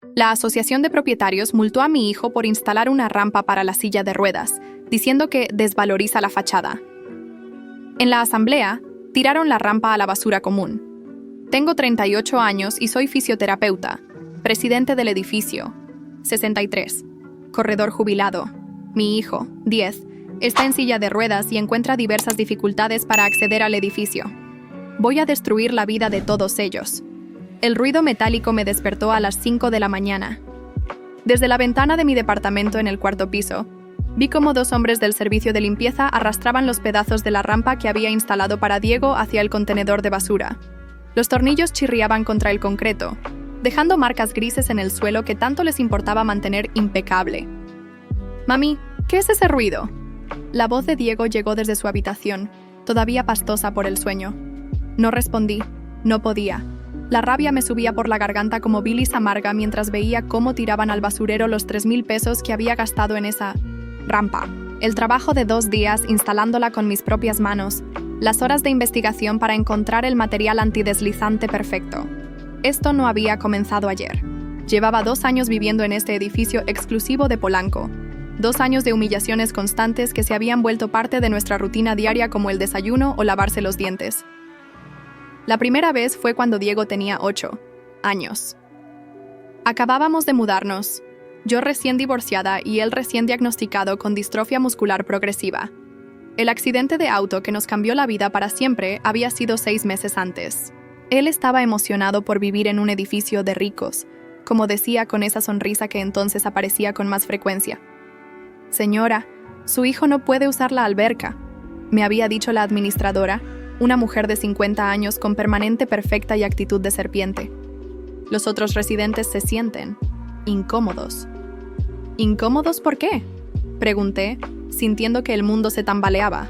La Asociación de Propietarios multó a mi hijo por instalar una rampa para la silla de ruedas, diciendo que desvaloriza la fachada. En la asamblea, tiraron la rampa a la basura común. Tengo 38 años y soy fisioterapeuta, presidente del edificio. 63. Corredor jubilado. Mi hijo, 10, está en silla de ruedas y encuentra diversas dificultades para acceder al edificio. Voy a destruir la vida de todos ellos. El ruido metálico me despertó a las 5 de la mañana. Desde la ventana de mi departamento en el cuarto piso, vi cómo 2 hombres del servicio de limpieza arrastraban los pedazos de la rampa que había instalado para Diego hacia el contenedor de basura. Los tornillos chirriaban contra el concreto, dejando marcas grises en el suelo que tanto les importaba mantener impecable. «Mami, ¿qué es ese ruido?». La voz de Diego llegó desde su habitación, todavía pastosa por el sueño. No respondí, no podía. La rabia me subía por la garganta como bilis amarga mientras veía cómo tiraban al basurero los 3,000 pesos que había gastado en esa rampa. El trabajo de 2 días instalándola con mis propias manos. Las horas de investigación para encontrar el material antideslizante perfecto. Esto no había comenzado ayer. Llevaba 2 años viviendo en este edificio exclusivo de Polanco. 2 años de humillaciones constantes que se habían vuelto parte de nuestra rutina diaria como el desayuno o lavarse los dientes. La primera vez fue cuando Diego tenía 8 años. Acabábamos de mudarnos, yo recién divorciada y él recién diagnosticado con distrofia muscular progresiva. El accidente de auto que nos cambió la vida para siempre había sido 6 meses antes. Él estaba emocionado por vivir en un edificio de ricos, como decía con esa sonrisa que entonces aparecía con más frecuencia. «Señora, su hijo no puede usar la alberca», me había dicho la administradora, una mujer de 50 años con permanente perfecta y actitud de serpiente. Los otros residentes se sienten incómodos. ¿Incómodos por qué?, pregunté, sintiendo que el mundo se tambaleaba.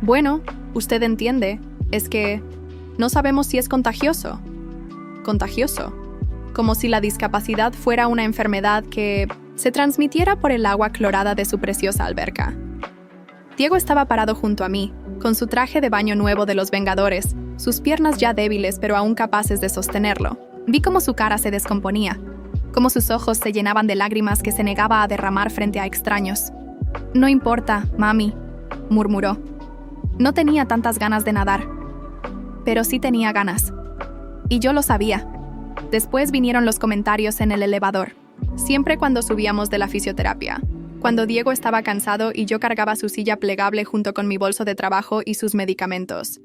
«Bueno, usted entiende, es que no sabemos si es contagioso». «¿Contagioso?» Como si la discapacidad fuera una enfermedad que se transmitiera por el agua clorada de su preciosa alberca. Diego estaba parado junto a mí, con su traje de baño nuevo de los Vengadores, sus piernas ya débiles pero aún capaces de sostenerlo. Vi cómo su cara se descomponía, cómo sus ojos se llenaban de lágrimas que se negaba a derramar frente a extraños. «No importa, mami», murmuró. No tenía tantas ganas de nadar, pero sí tenía ganas. Y yo lo sabía. Después vinieron los comentarios en el elevador, siempre cuando subíamos de la fisioterapia. Cuando Diego estaba cansado y yo cargaba su silla plegable junto con mi bolso de trabajo y sus medicamentos.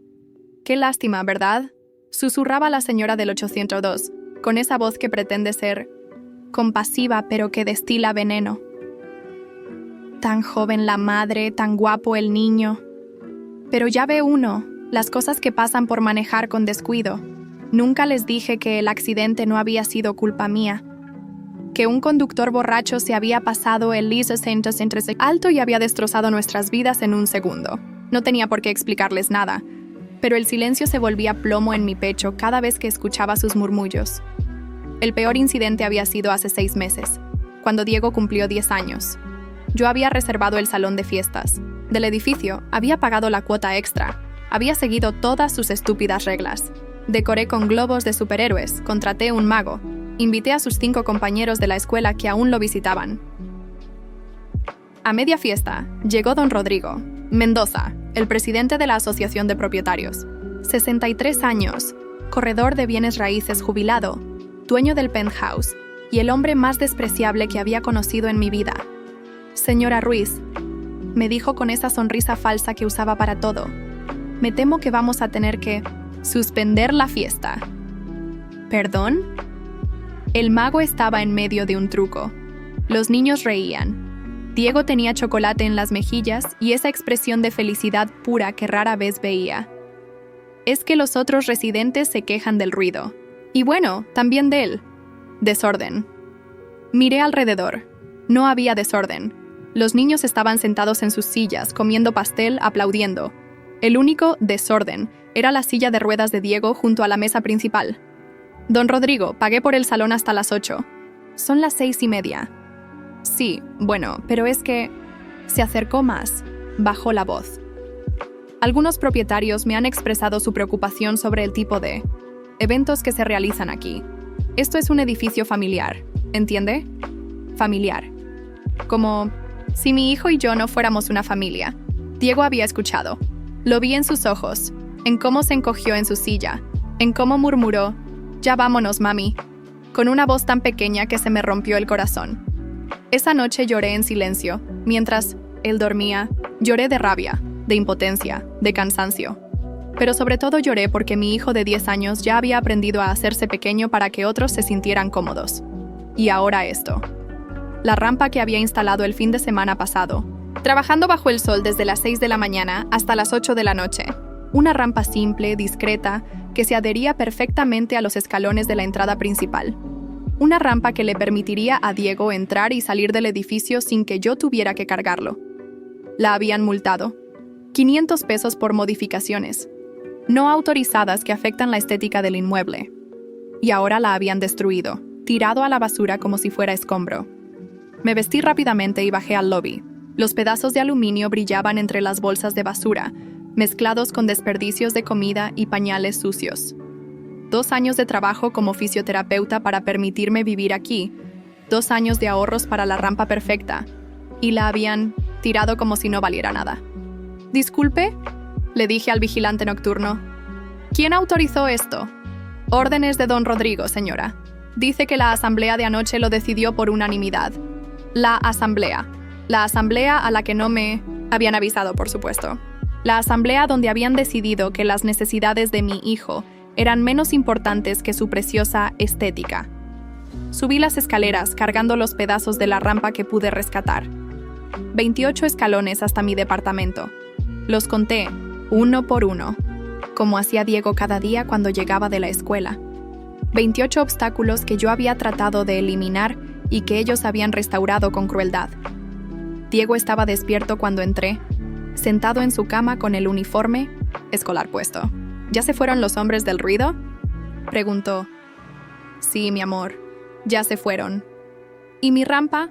«Qué lástima, ¿verdad?», susurraba la señora del 802, con esa voz que pretende ser compasiva pero que destila veneno. «Tan joven la madre, tan guapo el niño. Pero ya ve uno, las cosas que pasan por manejar con descuido. Nunca les dije que el accidente no había sido culpa mía. Que un conductor borracho se había pasado el Lisa Santos entre alto y había destrozado nuestras vidas en un segundo. No tenía por qué explicarles nada, pero el silencio se volvía plomo en mi pecho cada vez que escuchaba sus murmullos. El peor incidente había sido hace 6 meses, cuando Diego cumplió 10 años. Yo había reservado el salón de fiestas del edificio, había pagado la cuota extra, había seguido todas sus estúpidas reglas. Decoré con globos de superhéroes, contraté un mago. Invité a sus 5 compañeros de la escuela que aún lo visitaban. A media fiesta, llegó don Rodrigo Mendoza, el presidente de la Asociación de Propietarios. 63 años, corredor de bienes raíces jubilado, dueño del penthouse, y el hombre más despreciable que había conocido en mi vida. «Señora Ruiz», me dijo con esa sonrisa falsa que usaba para todo, «me temo que vamos a tener que suspender la fiesta». «¿Perdón?». El mago estaba en medio de un truco. Los niños reían. Diego tenía chocolate en las mejillas y esa expresión de felicidad pura que rara vez veía. «Es que los otros residentes se quejan del ruido. Y bueno, también de él. Desorden». Miré alrededor. No había desorden. Los niños estaban sentados en sus sillas, comiendo pastel, aplaudiendo. El único desorden era la silla de ruedas de Diego junto a la mesa principal. «Don Rodrigo, pagué por el salón hasta las 8. Son las 6:30. «Sí, bueno, pero es que…». Se acercó más. Bajó la voz. Algunos propietarios me han expresado su preocupación sobre el tipo de eventos que se realizan aquí. Esto es un edificio familiar, ¿entiende? Familiar. Como si mi hijo y yo no fuéramos una familia. Diego había escuchado. Lo vi en sus ojos, en cómo se encogió en su silla, en cómo murmuró, «Ya vámonos, mami», con una voz tan pequeña que se me rompió el corazón. Esa noche lloré en silencio, mientras él dormía. Lloré de rabia, de impotencia, de cansancio. Pero sobre todo lloré porque mi hijo de 10 años ya había aprendido a hacerse pequeño para que otros se sintieran cómodos. Y ahora esto. La rampa que había instalado el fin de semana pasado, trabajando bajo el sol desde las 6 de la mañana hasta las 8 de la noche. Una rampa simple, discreta, que se adhería perfectamente a los escalones de la entrada principal. Una rampa que le permitiría a Diego entrar y salir del edificio sin que yo tuviera que cargarlo. La habían multado. 500 pesos por modificaciones no autorizadas que afectan la estética del inmueble. Y ahora la habían destruido, tirado a la basura como si fuera escombro. Me vestí rápidamente y bajé al lobby. Los pedazos de aluminio brillaban entre las bolsas de basura, mezclados con desperdicios de comida y pañales sucios. 2 años de trabajo como fisioterapeuta para permitirme vivir aquí, 2 años de ahorros para la rampa perfecta, y la habían tirado como si no valiera nada. «Disculpe», le dije al vigilante nocturno. «¿Quién autorizó esto?» «Órdenes de don Rodrigo, señora. Dice que la asamblea de anoche lo decidió por unanimidad». La asamblea a la que no me habían avisado, por supuesto. La asamblea donde habían decidido que las necesidades de mi hijo eran menos importantes que su preciosa estética. Subí las escaleras cargando los pedazos de la rampa que pude rescatar. 28 escalones hasta mi departamento. Los conté, uno por uno, como hacía Diego cada día cuando llegaba de la escuela. 28 obstáculos que yo había tratado de eliminar y que ellos habían restaurado con crueldad. Diego estaba despierto cuando entré, sentado en su cama con el uniforme escolar puesto. «¿Ya se fueron los hombres del ruido?», preguntó. «Sí, mi amor, ya se fueron». «¿Y mi rampa?».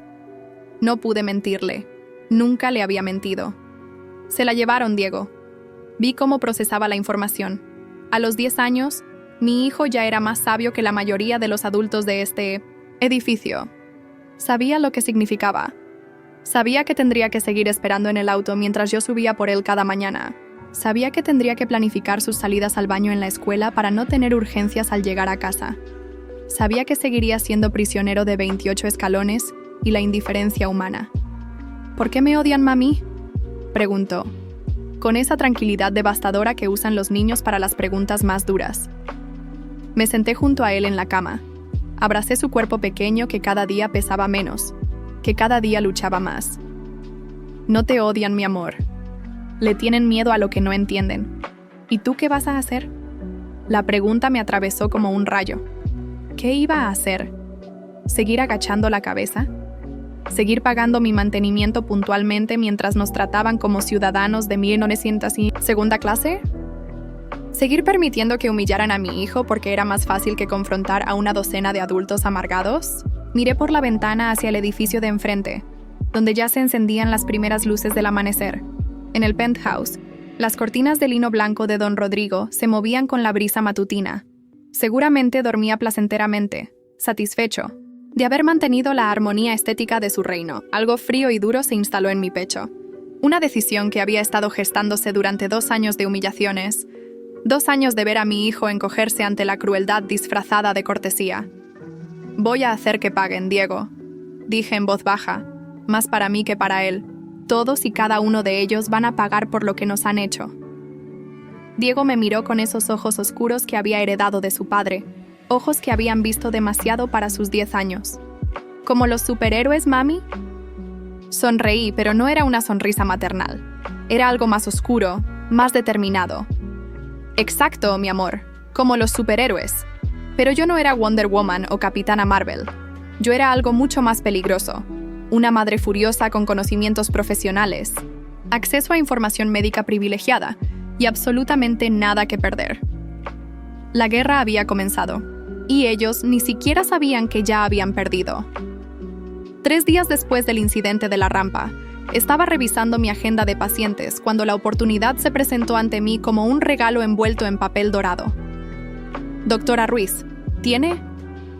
No pude mentirle. Nunca le había mentido. «Se la llevaron, Diego». Vi cómo procesaba la información. A los 10 años, mi hijo ya era más sabio que la mayoría de los adultos de este edificio. Sabía lo que significaba. Sabía que tendría que seguir esperando en el auto mientras yo subía por él cada mañana. Sabía que tendría que planificar sus salidas al baño en la escuela para no tener urgencias al llegar a casa. Sabía que seguiría siendo prisionero de 28 escalones y la indiferencia humana. «¿Por qué me odian, mami?», preguntó, con esa tranquilidad devastadora que usan los niños para las preguntas más duras. Me senté junto a él en la cama. Abracé su cuerpo pequeño que cada día pesaba menos, que cada día luchaba más. «No te odian, mi amor. Le tienen miedo a lo que no entienden. ¿Y tú qué vas a hacer?». La pregunta me atravesó como un rayo. ¿Qué iba a hacer? ¿Seguir agachando la cabeza? ¿Seguir pagando mi mantenimiento puntualmente mientras nos trataban como ciudadanos de 1900 y segunda clase? ¿Seguir permitiendo que humillaran a mi hijo porque era más fácil que confrontar a una docena de adultos amargados? Miré por la ventana hacia el edificio de enfrente, donde ya se encendían las primeras luces del amanecer. En el penthouse, las cortinas de lino blanco de don Rodrigo se movían con la brisa matutina. Seguramente dormía placenteramente, satisfecho de haber mantenido la armonía estética de su reino. Algo frío y duro se instaló en mi pecho. Una decisión que había estado gestándose durante 2 años de humillaciones, 2 años de ver a mi hijo encogerse ante la crueldad disfrazada de cortesía. «Voy a hacer que paguen, Diego», dije en voz baja, más para mí que para él. «Todos y cada uno de ellos van a pagar por lo que nos han hecho». Diego me miró con esos ojos oscuros que había heredado de su padre, ojos que habían visto demasiado para sus 10 años. «¿Como los superhéroes, mami?». Sonreí, pero no era una sonrisa maternal. Era algo más oscuro, más determinado. «Exacto, mi amor, como los superhéroes. Pero yo no era Wonder Woman o Capitana Marvel. Yo era algo mucho más peligroso. Una madre furiosa con conocimientos profesionales, acceso a información médica privilegiada y absolutamente nada que perder». La guerra había comenzado, y ellos ni siquiera sabían que ya habían perdido. 3 días después del incidente de la rampa, estaba revisando mi agenda de pacientes cuando la oportunidad se presentó ante mí como un regalo envuelto en papel dorado. «Doctora Ruiz, ¿tiene?».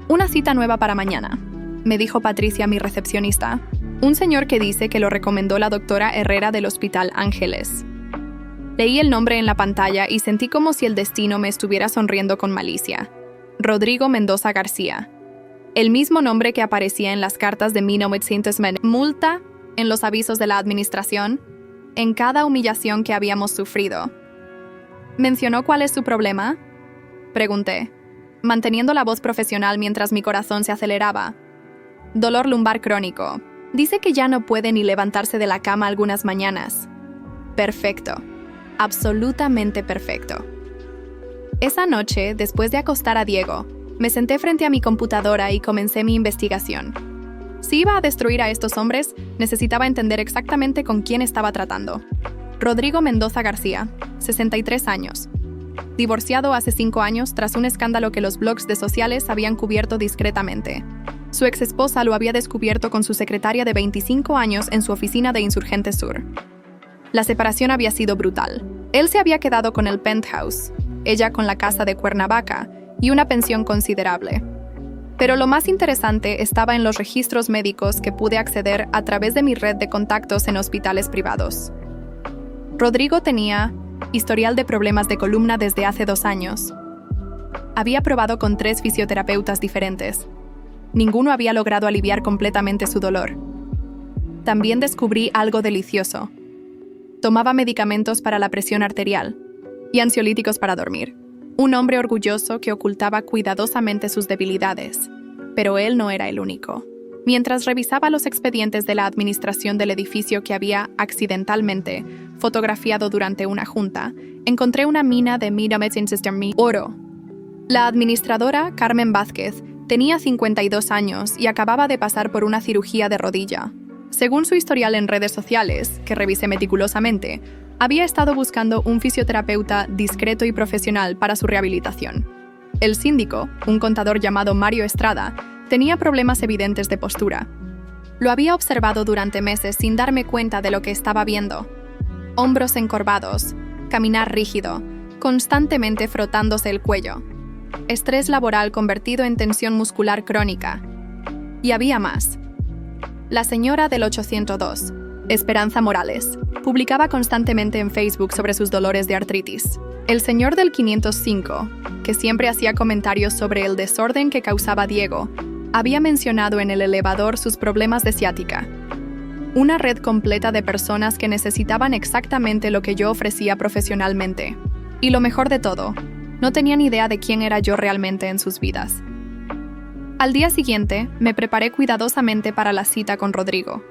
Una cita nueva para mañana, me dijo Patricia, mi recepcionista. Un señor que dice que lo recomendó la doctora Herrera del Hospital Ángeles. Leí el nombre en la pantalla y sentí como si el destino me estuviera sonriendo con malicia. Rodrigo Mendoza García. El mismo nombre que aparecía en las cartas de 1900, multa en los avisos de la administración, en cada humillación que habíamos sufrido. ¿Mencionó cuál es su problema?, pregunté, manteniendo la voz profesional mientras mi corazón se aceleraba. Dolor lumbar crónico. Dice que ya no puede ni levantarse de la cama algunas mañanas. Perfecto. Absolutamente perfecto. Esa noche, después de acostar a Diego, me senté frente a mi computadora y comencé mi investigación. Si iba a destruir a estos hombres, necesitaba entender exactamente con quién estaba tratando. Rodrigo Mendoza García, 63 años. Divorciado hace 5 años tras un escándalo que los blogs de sociales habían cubierto discretamente. Su exesposa lo había descubierto con su secretaria de 25 años en su oficina de Insurgentes Sur. La separación había sido brutal. Él se había quedado con el penthouse, ella con la casa de Cuernavaca y una pensión considerable. Pero lo más interesante estaba en los registros médicos que pude acceder a través de mi red de contactos en hospitales privados. Rodrigo tenía historial de problemas de columna desde hace 2 años. Había probado con 3 fisioterapeutas diferentes. Ninguno había logrado aliviar completamente su dolor. También descubrí algo delicioso. Tomaba medicamentos para la presión arterial y ansiolíticos para dormir. Un hombre orgulloso que ocultaba cuidadosamente sus debilidades. Pero él no era el único. Mientras revisaba los expedientes de la administración del edificio que había accidentalmente fotografiado durante una junta, encontré una mina de oro. La administradora, Carmen Vázquez, tenía 52 años y acababa de pasar por una cirugía de rodilla. Según su historial en redes sociales, que revisé meticulosamente, había estado buscando un fisioterapeuta discreto y profesional para su rehabilitación. El síndico, un contador llamado Mario Estrada, tenía problemas evidentes de postura. Lo había observado durante meses sin darme cuenta de lo que estaba viendo. Hombros encorvados, caminar rígido, constantemente frotándose el cuello. Estrés laboral convertido en tensión muscular crónica. Y había más. La señora del 802, Esperanza Morales, publicaba constantemente en Facebook sobre sus dolores de artritis. El señor del 505, que siempre hacía comentarios sobre el desorden que causaba Diego, había mencionado en el elevador sus problemas de ciática. Una red completa de personas que necesitaban exactamente lo que yo ofrecía profesionalmente. Y lo mejor de todo, no tenían idea de quién era yo realmente en sus vidas. Al día siguiente, me preparé cuidadosamente para la cita con Rodrigo.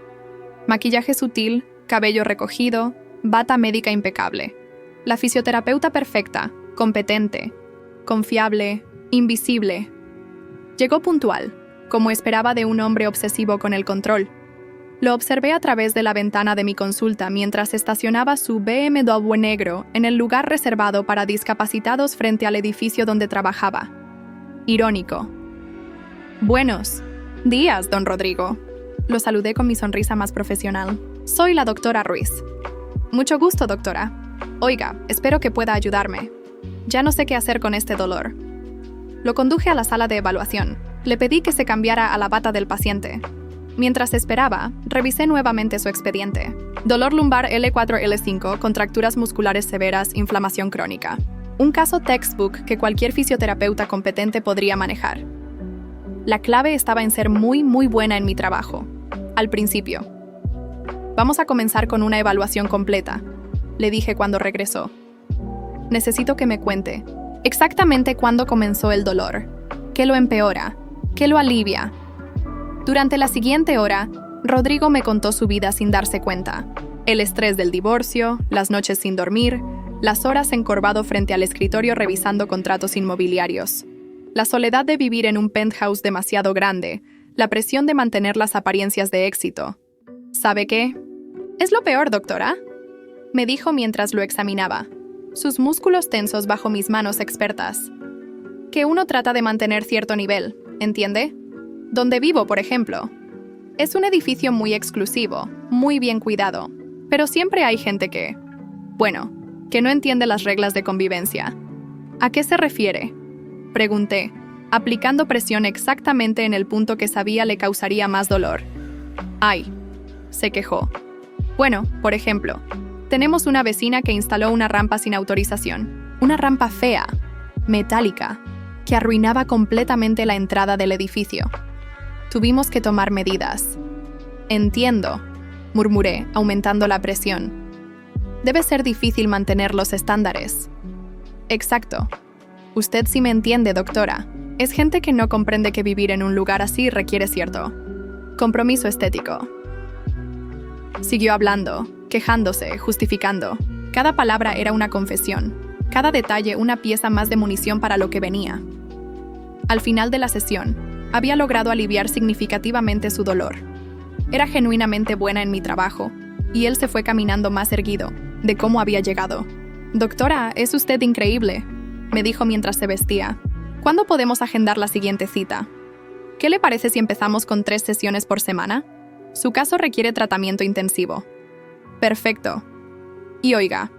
Maquillaje sutil, cabello recogido, bata médica impecable. La fisioterapeuta perfecta, competente, confiable, invisible. Llegó puntual, como esperaba de un hombre obsesivo con el control. Lo observé a través de la ventana de mi consulta mientras estacionaba su BMW negro en el lugar reservado para discapacitados frente al edificio donde trabajaba. Irónico. Buenos días, don Rodrigo. Lo saludé con mi sonrisa más profesional. Soy la doctora Ruiz. Mucho gusto, doctora. Oiga, espero que pueda ayudarme. Ya no sé qué hacer con este dolor. Lo conduje a la sala de evaluación. Le pedí que se cambiara a la bata del paciente. Mientras esperaba, revisé nuevamente su expediente. Dolor lumbar L4-L5, contracturas musculares severas, inflamación crónica. Un caso textbook que cualquier fisioterapeuta competente podría manejar. La clave estaba en ser muy buena en mi trabajo. Al principio. Vamos a comenzar con una evaluación completa, le dije cuando regresó. Necesito que me cuente exactamente cuándo comenzó el dolor, qué lo empeora, qué lo alivia. Durante la siguiente hora, Rodrigo me contó su vida sin darse cuenta. El estrés del divorcio, las noches sin dormir, las horas encorvado frente al escritorio revisando contratos inmobiliarios. La soledad de vivir en un penthouse demasiado grande, la presión de mantener las apariencias de éxito. ¿Sabe qué? ¿Es lo peor, doctora?, me dijo mientras lo examinaba, sus músculos tensos bajo mis manos expertas. Que uno trata de mantener cierto nivel, ¿entiende? Donde vivo, por ejemplo. Es un edificio muy exclusivo, muy bien cuidado, pero siempre hay gente que no entiende las reglas de convivencia. ¿A qué se refiere?, pregunté, aplicando presión exactamente en el punto que sabía le causaría más dolor. ¡Ay!, se quejó. Bueno, por ejemplo, tenemos una vecina que instaló una rampa sin autorización. Una rampa fea, metálica, que arruinaba completamente la entrada del edificio. Tuvimos que tomar medidas. Entiendo, murmuré, aumentando la presión. Debe ser difícil mantener los estándares. Exacto. Usted sí me entiende, doctora. Es gente que no comprende que vivir en un lugar así requiere cierto compromiso estético. Siguió hablando, quejándose, justificando. Cada palabra era una confesión. Cada detalle una pieza más de munición para lo que venía. Al final de la sesión, había logrado aliviar significativamente su dolor. Era genuinamente buena en mi trabajo, y él se fue caminando más erguido de cómo había llegado. «Doctora, es usted increíble», me dijo mientras se vestía. «¿Cuándo podemos agendar la siguiente cita? ¿Qué le parece si empezamos con 3 sesiones por semana? Su caso requiere tratamiento intensivo». «Perfecto. Y oiga,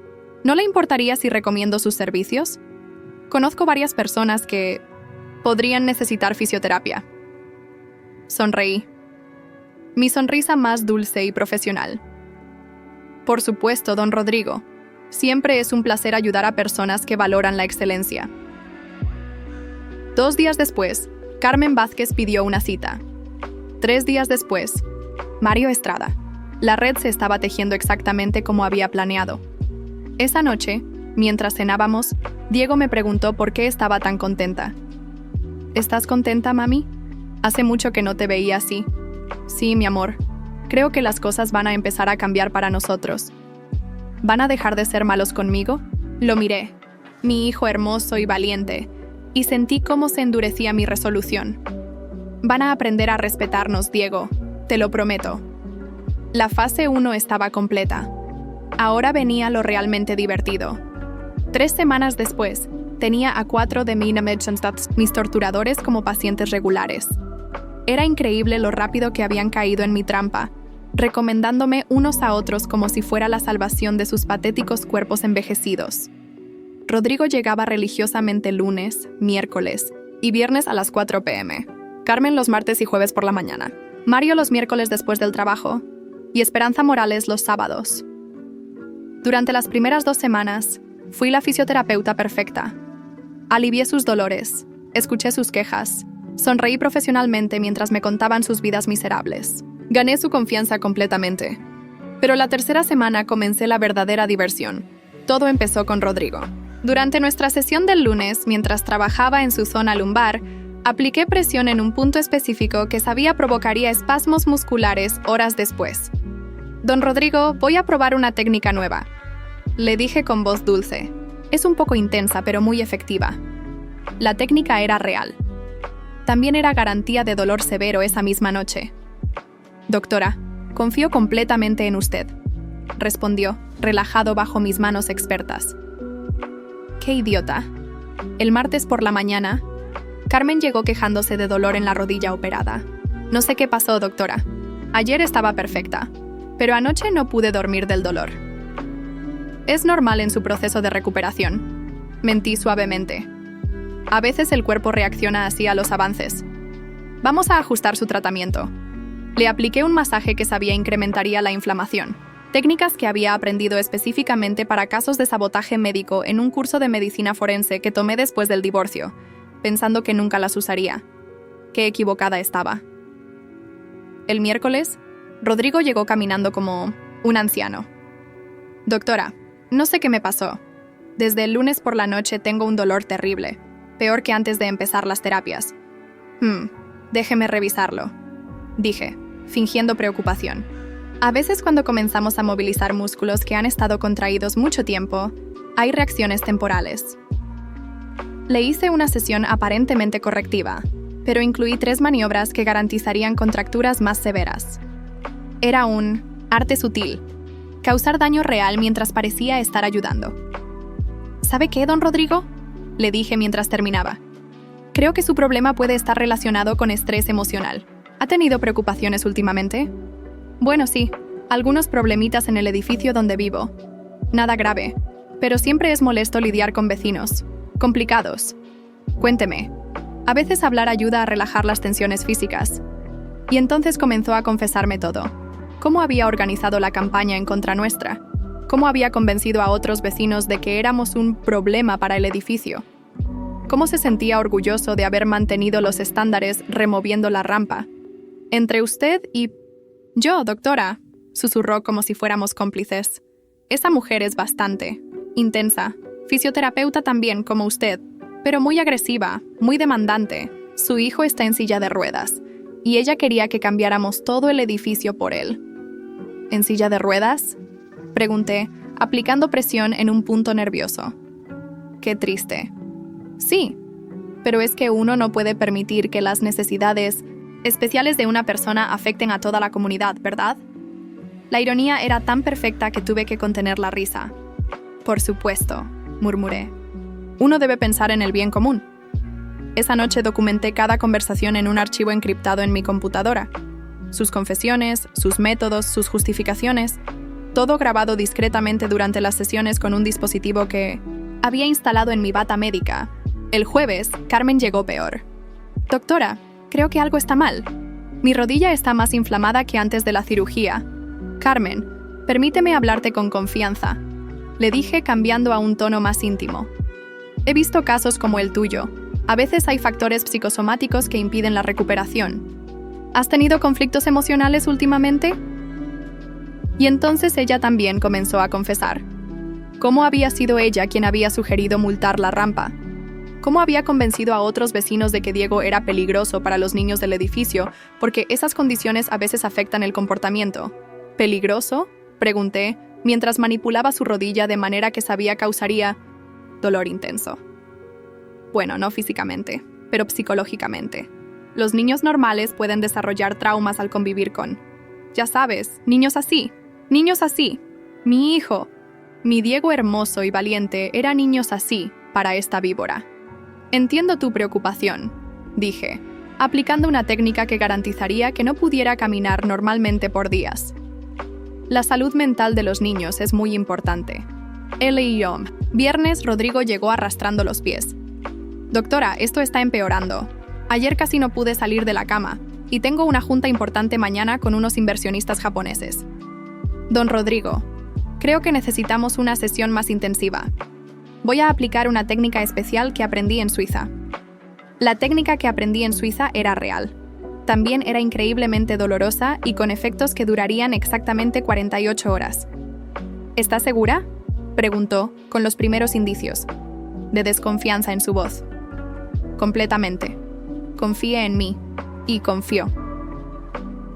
¿no le importaría si recomiendo sus servicios? Conozco varias personas que podrían necesitar fisioterapia». Sonreí. Mi sonrisa más dulce y profesional. «Por supuesto, don Rodrigo. Siempre es un placer ayudar a personas que valoran la excelencia». 2 días después, Carmen Vázquez pidió una cita. 3 días después, Mario Estrada. La red se estaba tejiendo exactamente como había planeado. Esa noche, mientras cenábamos, Diego me preguntó por qué estaba tan contenta. «¿Estás contenta, mami? Hace mucho que no te veía así». «Sí, mi amor. Creo que las cosas van a empezar a cambiar para nosotros». «¿Van a dejar de ser malos conmigo?». Lo miré, mi hijo hermoso y valiente, y sentí cómo se endurecía mi resolución. «Van a aprender a respetarnos, Diego, te lo prometo». La fase 1 estaba completa. Ahora venía lo realmente divertido. 3 semanas después, tenía a 4 de mis torturadores como pacientes regulares. Era increíble lo rápido que habían caído en mi trampa, recomendándome unos a otros como si fuera la salvación de sus patéticos cuerpos envejecidos. Rodrigo llegaba religiosamente lunes, miércoles y viernes a las 4 p.m. Carmen los martes y jueves por la mañana. Mario los miércoles después del trabajo. Y Esperanza Morales los sábados. Durante las primeras 2 semanas, fui la fisioterapeuta perfecta. Alivié sus dolores, escuché sus quejas, sonreí profesionalmente mientras me contaban sus vidas miserables. Gané su confianza completamente. Pero la 3ª semana comencé la verdadera diversión. Todo empezó con Rodrigo. Durante nuestra sesión del lunes, mientras trabajaba en su zona lumbar, apliqué presión en un punto específico que sabía provocaría espasmos musculares horas después. «Don Rodrigo, voy a probar una técnica nueva», le dije con voz dulce. Es un poco intensa, pero muy efectiva. La técnica era real. También era garantía de dolor severo esa misma noche. «Doctora, confío completamente en usted», respondió, relajado bajo mis manos expertas. «Qué idiota». El martes por la mañana, Carmen llegó quejándose de dolor en la rodilla operada. «No sé qué pasó, doctora. Ayer estaba perfecta, pero anoche no pude dormir del dolor». «Es normal en su proceso de recuperación», mentí suavemente. «A veces el cuerpo reacciona así a los avances. Vamos a ajustar su tratamiento». Le apliqué un masaje que sabía incrementaría la inflamación, técnicas que había aprendido específicamente para casos de sabotaje médico en un curso de medicina forense que tomé después del divorcio, pensando que nunca las usaría. Qué equivocada estaba. El miércoles, Rodrigo llegó caminando como un anciano. «Doctora, no sé qué me pasó. Desde el lunes por la noche tengo un dolor terrible, peor que antes de empezar las terapias». Déjeme revisarlo», dije, fingiendo preocupación. A veces cuando comenzamos a movilizar músculos que han estado contraídos mucho tiempo, hay reacciones temporales. Le hice una sesión aparentemente correctiva, pero incluí 3 maniobras que garantizarían contracturas más severas. Era un arte sutil, causar daño real mientras parecía estar ayudando. «¿Sabe qué, don Rodrigo?», le dije mientras terminaba. «Creo que su problema puede estar relacionado con estrés emocional. ¿Ha tenido preocupaciones últimamente?». «Bueno, sí, algunos problemitas en el edificio donde vivo. Nada grave, pero siempre es molesto lidiar con vecinos. Complicados. Cuénteme». A veces hablar ayuda a relajar las tensiones físicas. Y entonces comenzó a confesarme todo. Cómo había organizado la campaña en contra nuestra. Cómo había convencido a otros vecinos de que éramos un problema para el edificio. Cómo se sentía orgulloso de haber mantenido los estándares removiendo la rampa. Entre usted y... Yo, doctora, susurró como si fuéramos cómplices. Esa mujer es bastante intensa. Fisioterapeuta también, como usted, pero muy agresiva, muy demandante. Su hijo está en silla de ruedas, y ella quería que cambiáramos todo el edificio por él. ¿En silla de ruedas?, pregunté, aplicando presión en un punto nervioso. Qué triste. Sí, pero es que uno no puede permitir que las necesidades especiales de una persona afecten a toda la comunidad, ¿verdad? La ironía era tan perfecta que tuve que contener la risa. Por supuesto, murmuré. Uno debe pensar en el bien común. Esa noche documenté cada conversación en un archivo encriptado en mi computadora. Sus confesiones, sus métodos, sus justificaciones, todo grabado discretamente durante las sesiones con un dispositivo que había instalado en mi bata médica. El jueves, Carmen llegó peor. Doctora, creo que algo está mal. Mi rodilla está más inflamada que antes de la cirugía. Carmen, permíteme hablarte con confianza, le dije cambiando a un tono más íntimo. He visto casos como el tuyo. A veces hay factores psicosomáticos que impiden la recuperación. ¿Has tenido conflictos emocionales últimamente? Y entonces ella también comenzó a confesar. ¿Cómo había sido ella quien había sugerido multar la rampa? ¿Cómo había convencido a otros vecinos de que Diego era peligroso para los niños del edificio porque esas condiciones a veces afectan el comportamiento? ¿Peligroso?, pregunté, mientras manipulaba su rodilla de manera que sabía causaría dolor intenso. Bueno, no físicamente, pero psicológicamente. Los niños normales pueden desarrollar traumas al convivir con, ya sabes, niños así. Mi hijo, mi Diego hermoso y valiente, era niños así para esta víbora. Entiendo tu preocupación, dije, aplicando una técnica que garantizaría que no pudiera caminar normalmente por días. La salud mental de los niños es muy importante. Él y yo. Viernes, Rodrigo llegó arrastrando los pies. Doctora, esto está empeorando. Ayer casi no pude salir de la cama, y tengo una junta importante mañana con unos inversionistas japoneses. Don Rodrigo, creo que necesitamos una sesión más intensiva. Voy a aplicar una técnica especial que aprendí en Suiza. La técnica que aprendí en Suiza era real. También era increíblemente dolorosa y con efectos que durarían exactamente 48 horas. ¿Estás segura?, preguntó, con los primeros indicios de desconfianza en su voz. Completamente. Confíe en mí. Y confió.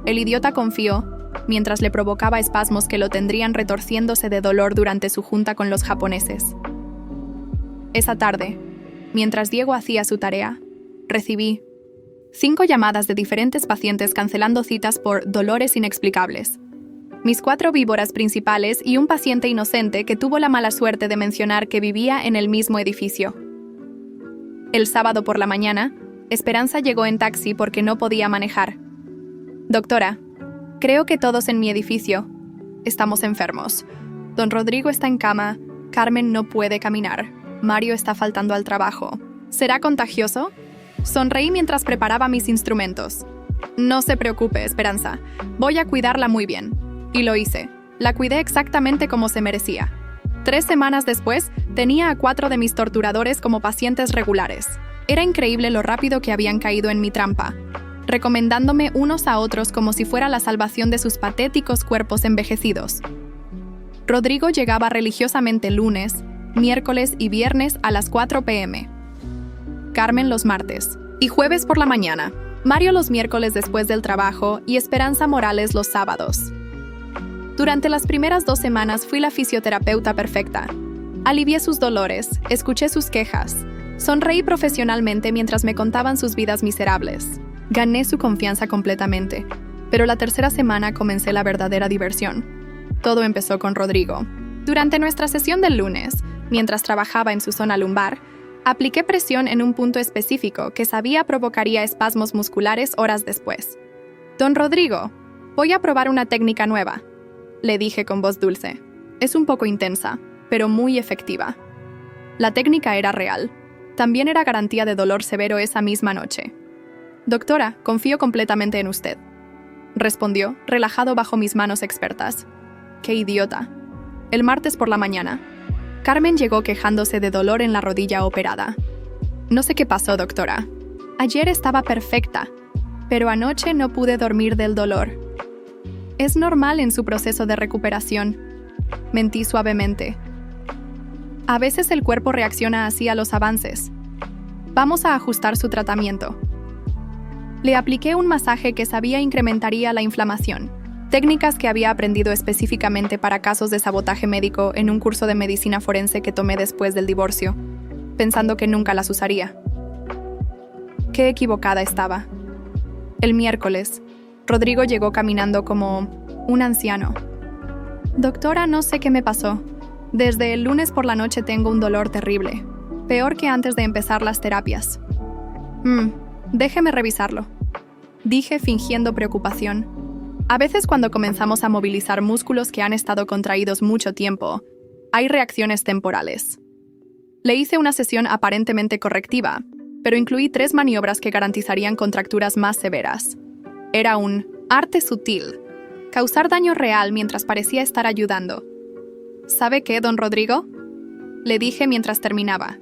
El idiota confió, mientras le provocaba espasmos que lo tendrían retorciéndose de dolor durante su junta con los japoneses. Esa tarde, mientras Diego hacía su tarea, recibí 5 llamadas de diferentes pacientes cancelando citas por dolores inexplicables. Mis 4 víboras principales y un paciente inocente que tuvo la mala suerte de mencionar que vivía en el mismo edificio. El sábado por la mañana, Esperanza llegó en taxi porque no podía manejar. Doctora, creo que todos en mi edificio estamos enfermos. Don Rodrigo está en cama, Carmen no puede caminar, Mario está faltando al trabajo. ¿Será contagioso? Sonreí mientras preparaba mis instrumentos. No se preocupe, Esperanza. Voy a cuidarla muy bien. Y lo hice. La cuidé exactamente como se merecía. 3 semanas después, tenía a 4 de mis torturadores como pacientes regulares. Era increíble lo rápido que habían caído en mi trampa, recomendándome unos a otros como si fuera la salvación de sus patéticos cuerpos envejecidos. Rodrigo llegaba religiosamente lunes, miércoles y viernes a las 4 p.m. Carmen los martes y jueves por la mañana, Mario los miércoles después del trabajo y Esperanza Morales los sábados. Durante las primeras 2 semanas fui la fisioterapeuta perfecta. Alivié sus dolores, escuché sus quejas, sonreí profesionalmente mientras me contaban sus vidas miserables. Gané su confianza completamente, pero la tercera semana comencé la verdadera diversión. Todo empezó con Rodrigo. Durante nuestra sesión del lunes, mientras trabajaba en su zona lumbar, apliqué presión en un punto específico que sabía provocaría espasmos musculares horas después. Don Rodrigo, voy a probar una técnica nueva, le dije con voz dulce. Es un poco intensa, pero muy efectiva. La técnica era real. También era garantía de dolor severo esa misma noche. Doctora, confío completamente en usted, respondió, relajado bajo mis manos expertas. ¡Qué idiota! El martes por la mañana, Carmen llegó quejándose de dolor en la rodilla operada. No sé qué pasó, doctora. Ayer estaba perfecta, pero anoche no pude dormir del dolor. Es normal en su proceso de recuperación, mentí suavemente. A veces el cuerpo reacciona así a los avances. Vamos a ajustar su tratamiento. Le apliqué un masaje que sabía incrementaría la inflamación, técnicas que había aprendido específicamente para casos de sabotaje médico en un curso de medicina forense que tomé después del divorcio, pensando que nunca las usaría. Qué equivocada estaba. El miércoles, Rodrigo llegó caminando como un anciano. Doctora, no sé qué me pasó. Desde el lunes por la noche tengo un dolor terrible, peor que antes de empezar las terapias. Déjeme revisarlo, dije fingiendo preocupación. A veces cuando comenzamos a movilizar músculos que han estado contraídos mucho tiempo, hay reacciones temporales. Le hice una sesión aparentemente correctiva, pero incluí 3 maniobras que garantizarían contracturas más severas. Era un arte sutil, causar daño real mientras parecía estar ayudando. ¿Sabe qué, don Rodrigo?, le dije mientras terminaba.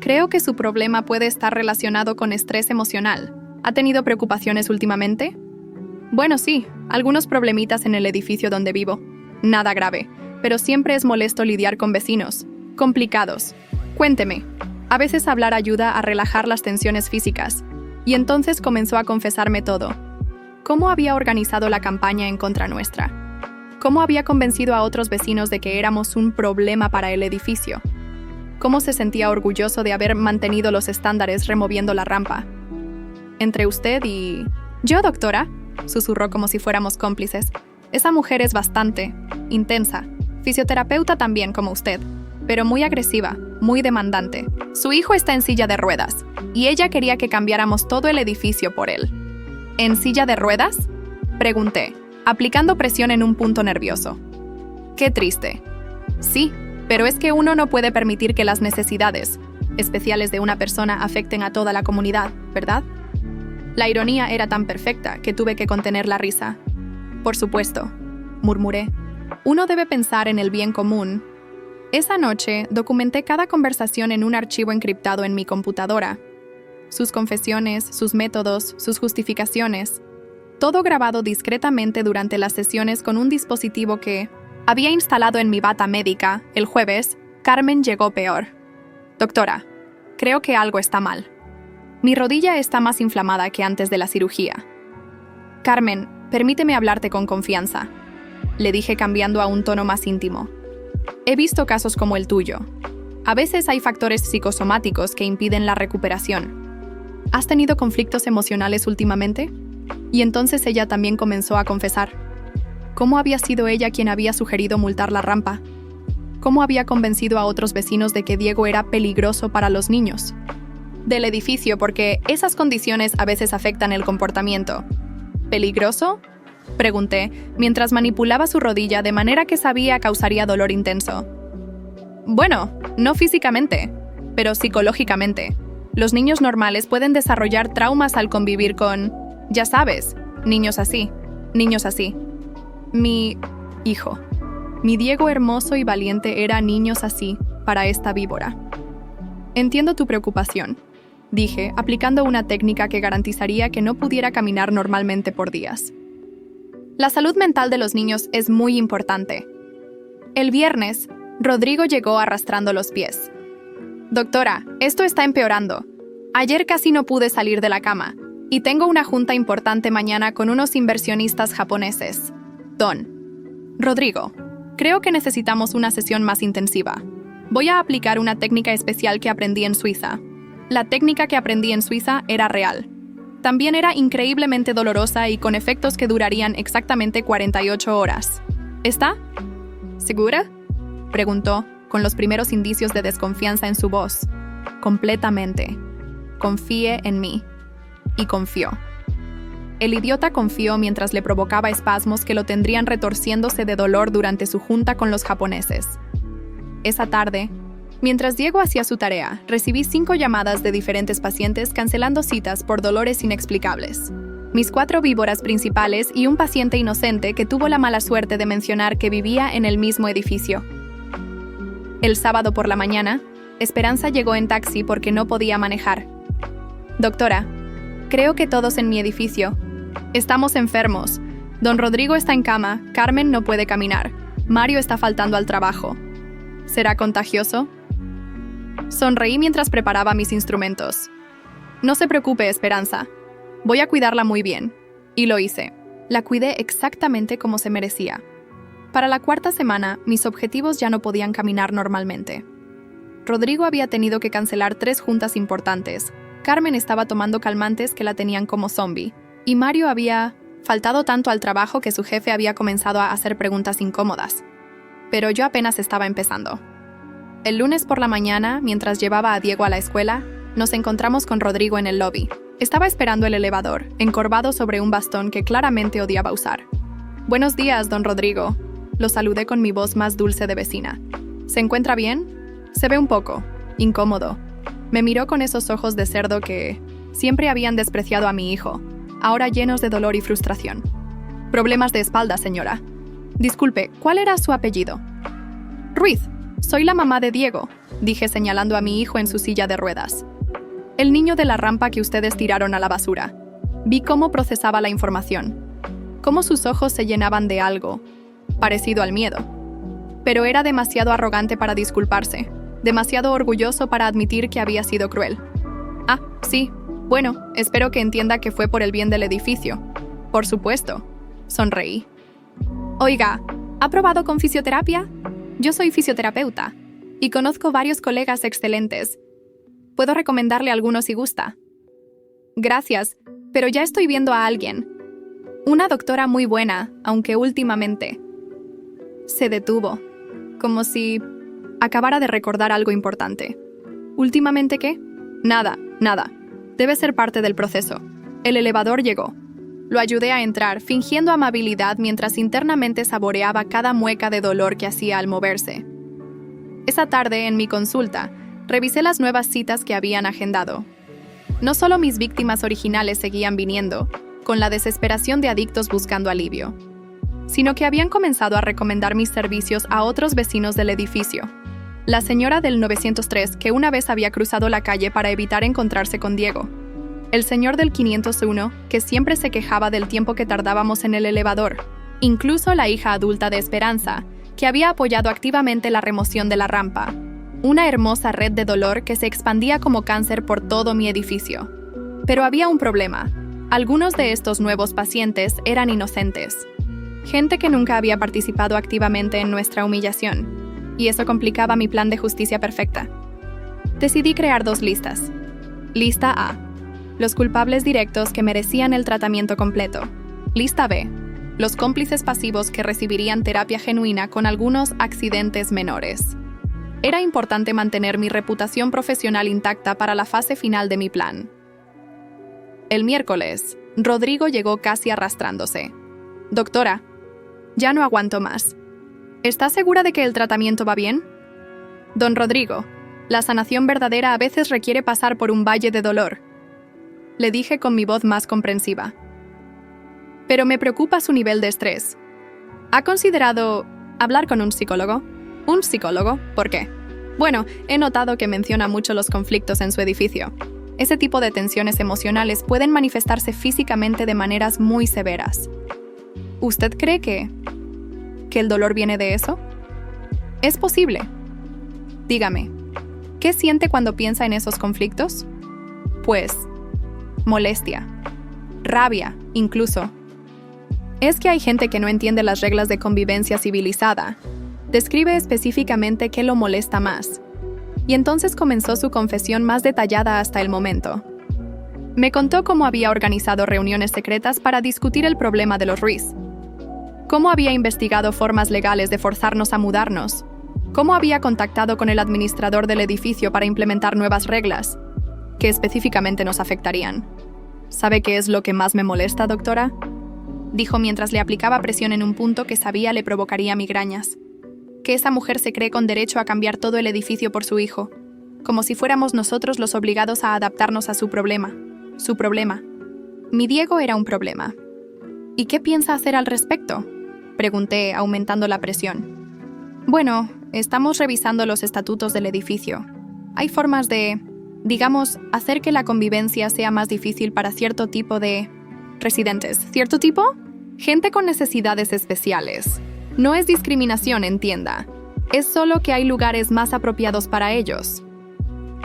Creo que su problema puede estar relacionado con estrés emocional. ¿Ha tenido preocupaciones últimamente? Bueno, sí, algunos problemitas en el edificio donde vivo. Nada grave, pero siempre es molesto lidiar con vecinos. Complicados. Cuénteme. A veces hablar ayuda a relajar las tensiones físicas. Y entonces comenzó a confesarme todo. ¿Cómo había organizado la campaña en contra nuestra? ¿Cómo había convencido a otros vecinos de que éramos un problema para el edificio? ¿Cómo se sentía orgulloso de haber mantenido los estándares removiendo la rampa? Entre usted y... Yo, doctora, susurró como si fuéramos cómplices. Esa mujer es bastante intensa. Fisioterapeuta también, como usted, pero muy agresiva, muy demandante. Su hijo está en silla de ruedas, y ella quería que cambiáramos todo el edificio por él. ¿En silla de ruedas?, pregunté, aplicando presión en un punto nervioso. Qué triste. Sí, pero es que uno no puede permitir que las necesidades especiales de una persona afecten a toda la comunidad, ¿verdad? La ironía era tan perfecta que tuve que contener la risa. Por supuesto, murmuré. Uno debe pensar en el bien común. Esa noche documenté cada conversación en un archivo encriptado en mi computadora. Sus confesiones, sus métodos, sus justificaciones. Todo grabado discretamente durante las sesiones con un dispositivo que había instalado en mi bata médica. El jueves, Carmen llegó peor. Doctora, creo que algo está mal. Mi rodilla está más inflamada que antes de la cirugía. Carmen, permíteme hablarte con confianza, le dije cambiando a un tono más íntimo. He visto casos como el tuyo. A veces hay factores psicosomáticos que impiden la recuperación. ¿Has tenido conflictos emocionales últimamente? Y entonces ella también comenzó a confesar. ¿Cómo había sido ella quien había sugerido multar la rampa? ¿Cómo había convencido a otros vecinos de que Diego era peligroso para los niños? Del edificio, porque esas condiciones a veces afectan el comportamiento. ¿Peligroso?, pregunté, mientras manipulaba su rodilla de manera que sabía causaría dolor intenso. Bueno, no físicamente, pero psicológicamente. Los niños normales pueden desarrollar traumas al convivir con, ya sabes, niños así. Mi hijo. Mi Diego hermoso y valiente era niños así para esta víbora. Entiendo tu preocupación, dije, aplicando una técnica que garantizaría que no pudiera caminar normalmente por días. La salud mental de los niños es muy importante. El viernes, Rodrigo llegó arrastrando los pies. Doctora, esto está empeorando. Ayer casi no pude salir de la cama, y tengo una junta importante mañana con unos inversionistas japoneses. Don Rodrigo, creo que necesitamos una sesión más intensiva. Voy a aplicar una técnica especial que aprendí en Suiza. La técnica que aprendí en Suiza era real. También era increíblemente dolorosa y con efectos que durarían exactamente 48 horas. ¿Está segura?, preguntó, con los primeros indicios de desconfianza en su voz. Completamente. Confíe en mí. Y confió. El idiota confió mientras le provocaba espasmos que lo tendrían retorciéndose de dolor durante su junta con los japoneses. Esa tarde, Mientras Diego hacía su tarea, recibí 5 llamadas de diferentes pacientes cancelando citas por dolores inexplicables. Mis 4 víboras principales y un paciente inocente que tuvo la mala suerte de mencionar que vivía en el mismo edificio. El sábado por la mañana, Esperanza llegó en taxi porque no podía manejar. Doctora, creo que todos en mi edificio. Estamos enfermos. Don Rodrigo está en cama, Carmen no puede caminar, Mario está faltando al trabajo. ¿Será contagioso? Sonreí mientras preparaba mis instrumentos. No se preocupe, Esperanza. Voy a cuidarla muy bien. Y lo hice. La cuidé exactamente como se merecía. Para la 4ª semana, mis objetivos ya no podían caminar normalmente. Rodrigo había tenido que cancelar 3 juntas importantes. Carmen estaba tomando calmantes que la tenían como zombie. Y Mario había faltado tanto al trabajo que su jefe había comenzado a hacer preguntas incómodas. Pero yo apenas estaba empezando. El lunes por la mañana, mientras llevaba a Diego a la escuela, nos encontramos con Rodrigo en el lobby. Estaba esperando el elevador, encorvado sobre un bastón que claramente odiaba usar. «Buenos días, don Rodrigo», lo saludé con mi voz más dulce de vecina. «¿Se encuentra bien?» Se ve un poco incómodo. Me miró con esos ojos de cerdo que siempre habían despreciado a mi hijo, ahora llenos de dolor y frustración. «Problemas de espalda, señora». «Disculpe, ¿cuál era su apellido?» «Ruiz. Soy la mamá de Diego», dije señalando a mi hijo en su silla de ruedas. «El niño de la rampa que ustedes tiraron a la basura». Vi cómo procesaba la información, cómo sus ojos se llenaban de algo parecido al miedo. Pero era demasiado arrogante para disculparse, demasiado orgulloso para admitir que había sido cruel. «Ah, sí. Bueno, espero que entienda que fue por el bien del edificio». «Por supuesto», sonreí. «Oiga, ¿ha probado con fisioterapia? Yo soy fisioterapeuta y conozco varios colegas excelentes. Puedo recomendarle algunos si gusta». «Gracias, pero ya estoy viendo a alguien. Una doctora muy buena, aunque últimamente». Se detuvo, como si acabara de recordar algo importante. ¿Últimamente qué? Nada. Debe ser parte del proceso. El elevador llegó. Lo ayudé a entrar, fingiendo amabilidad mientras internamente saboreaba cada mueca de dolor que hacía al moverse. Esa tarde, en mi consulta, revisé las nuevas citas que habían agendado. No solo mis víctimas originales seguían viniendo, con la desesperación de adictos buscando alivio, sino que habían comenzado a recomendar mis servicios a otros vecinos del edificio. La señora del 903, que una vez había cruzado la calle para evitar encontrarse con Diego. El señor del 501, que siempre se quejaba del tiempo que tardábamos en el elevador. Incluso la hija adulta de Esperanza, que había apoyado activamente la remoción de la rampa. Una hermosa red de dolor que se expandía como cáncer por todo mi edificio. Pero había un problema. Algunos de estos nuevos pacientes eran inocentes. Gente que nunca había participado activamente en nuestra humillación. Y eso complicaba mi plan de justicia perfecta. Decidí crear 2 listas. Lista A: los culpables directos que merecían el tratamiento completo. Lista B: los cómplices pasivos que recibirían terapia genuina con algunos accidentes menores. Era importante mantener mi reputación profesional intacta para la fase final de mi plan. El miércoles, Rodrigo llegó casi arrastrándose. «Doctora, ya no aguanto más. ¿Está segura de que el tratamiento va bien?» «Don Rodrigo, la sanación verdadera a veces requiere pasar por un valle de dolor», le dije con mi voz más comprensiva. «Pero me preocupa su nivel de estrés. ¿Ha considerado hablar con un psicólogo?» «¿Un psicólogo? ¿Por qué?» «Bueno, he notado que menciona mucho los conflictos en su edificio. Ese tipo de tensiones emocionales pueden manifestarse físicamente de maneras muy severas. ¿Usted cree que el dolor viene de eso?» «Es posible. Dígame, ¿qué siente cuando piensa en esos conflictos?» «Pues, molestia, rabia, incluso. Es que hay gente que no entiende las reglas de convivencia civilizada». Describe específicamente qué lo molesta más. Y entonces comenzó su confesión más detallada hasta el momento. Me contó cómo había organizado reuniones secretas para discutir el problema de los Ruiz. Cómo había investigado formas legales de forzarnos a mudarnos. Cómo había contactado con el administrador del edificio para implementar nuevas reglas, que específicamente nos afectarían. ¿Sabe qué es lo que más me molesta, doctora?, dijo mientras le aplicaba presión en un punto que sabía le provocaría migrañas. que esa mujer se cree con derecho a cambiar todo el edificio por su hijo, como si fuéramos nosotros los obligados a adaptarnos a su problema. Su problema. Mi Diego era un problema. ¿Y qué piensa hacer al respecto?, pregunté, aumentando la presión. Bueno, estamos revisando los estatutos del edificio. Hay formas de, digamos, hacer que la convivencia sea más difícil para cierto tipo de residentes. ¿Cierto tipo? Gente con necesidades especiales. No es discriminación, entienda. Es solo que hay lugares más apropiados para ellos.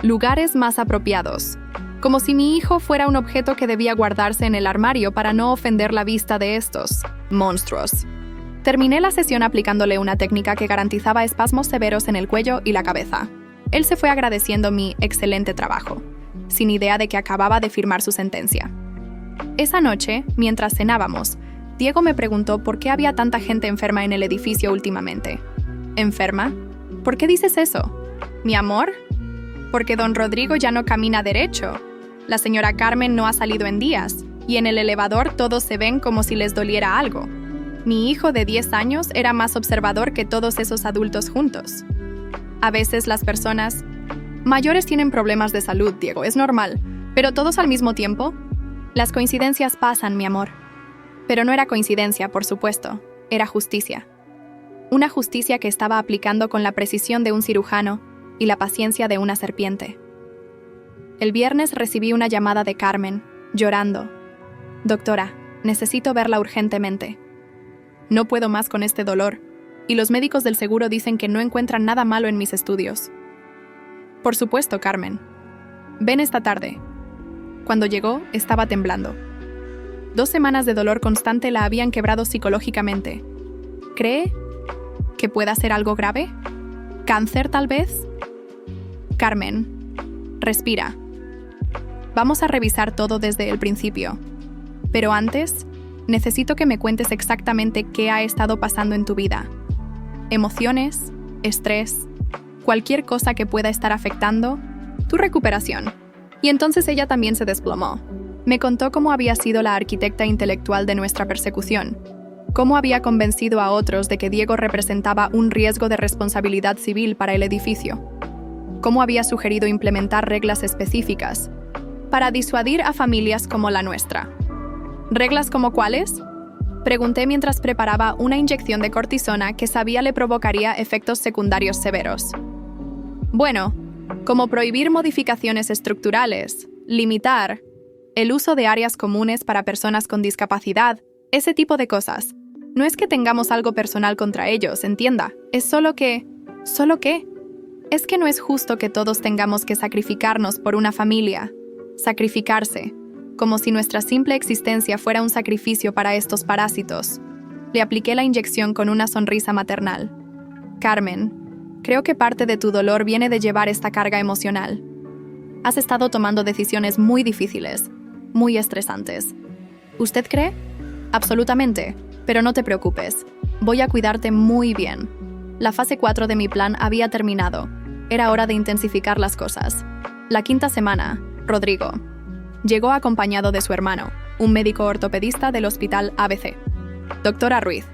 Lugares más apropiados. Como si mi hijo fuera un objeto que debía guardarse en el armario para no ofender la vista de estos monstruos. Terminé la sesión aplicándole una técnica que garantizaba espasmos severos en el cuello y la cabeza. Él se fue agradeciendo mi excelente trabajo, sin idea de que acababa de firmar su sentencia. Esa noche, mientras cenábamos, Diego me preguntó por qué había tanta gente enferma en el edificio últimamente. ¿Enferma? ¿Por qué dices eso? ¿Mi amor? Porque don Rodrigo ya no camina derecho. La señora Carmen no ha salido en días, y en el elevador todos se ven como si les doliera algo. Mi hijo de 10 años era más observador que todos esos adultos juntos. A veces las personas mayores tienen problemas de salud, Diego, es normal, pero todos al mismo tiempo. Las coincidencias pasan, mi amor. Pero no era coincidencia, por supuesto, era justicia. Una justicia que estaba aplicando con la precisión de un cirujano y la paciencia de una serpiente. El viernes recibí una llamada de Carmen, llorando. Doctora, necesito verla urgentemente. No puedo más con este dolor, y los médicos del seguro dicen que no encuentran nada malo en mis estudios. Por supuesto, Carmen. Ven esta tarde. Cuando llegó, estaba temblando. 2 semanas de dolor constante la habían quebrado psicológicamente. ¿Cree que pueda ser algo grave? ¿Cáncer, tal vez? Carmen, respira. Vamos a revisar todo desde el principio. Pero antes, necesito que me cuentes exactamente qué ha estado pasando en tu vida. Emociones, estrés, cualquier cosa que pueda estar afectando tu recuperación. Y entonces ella también se desplomó. Me contó cómo había sido la arquitecta intelectual de nuestra persecución, cómo había convencido a otros de que Diego representaba un riesgo de responsabilidad civil para el edificio, cómo había sugerido implementar reglas específicas para disuadir a familias como la nuestra. ¿Reglas como cuáles?, pregunté mientras preparaba una inyección de cortisona que sabía le provocaría efectos secundarios severos. Bueno, como prohibir modificaciones estructurales, limitar el uso de áreas comunes para personas con discapacidad, ese tipo de cosas. No es que tengamos algo personal contra ellos, entienda. Es solo que... ¿Solo qué? Es que no es justo que todos tengamos que sacrificarnos por una familia. Sacrificarse. Como si nuestra simple existencia fuera un sacrificio para estos parásitos. Le apliqué la inyección con una sonrisa maternal. Carmen, creo que parte de tu dolor viene de llevar esta carga emocional. Has estado tomando decisiones muy difíciles, muy estresantes. ¿Usted cree? Absolutamente, pero no te preocupes. Voy a cuidarte muy bien. La fase 4 de mi plan había terminado. Era hora de intensificar las cosas. La 5ª semana, Rodrigo llegó acompañado de su hermano, un médico ortopedista del hospital ABC. Doctora Ruiz,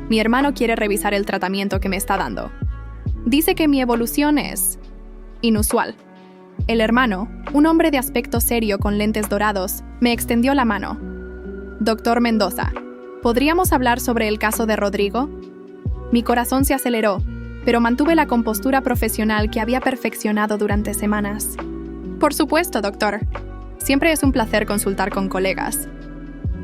mi hermano quiere revisar el tratamiento que me está dando. Dice que mi evolución es inusual. El hermano, un hombre de aspecto serio con lentes dorados, me extendió la mano. Doctor Mendoza, ¿podríamos hablar sobre el caso de Rodrigo? Mi corazón se aceleró, pero mantuve la compostura profesional que había perfeccionado durante semanas. Por supuesto, doctor. Siempre es un placer consultar con colegas.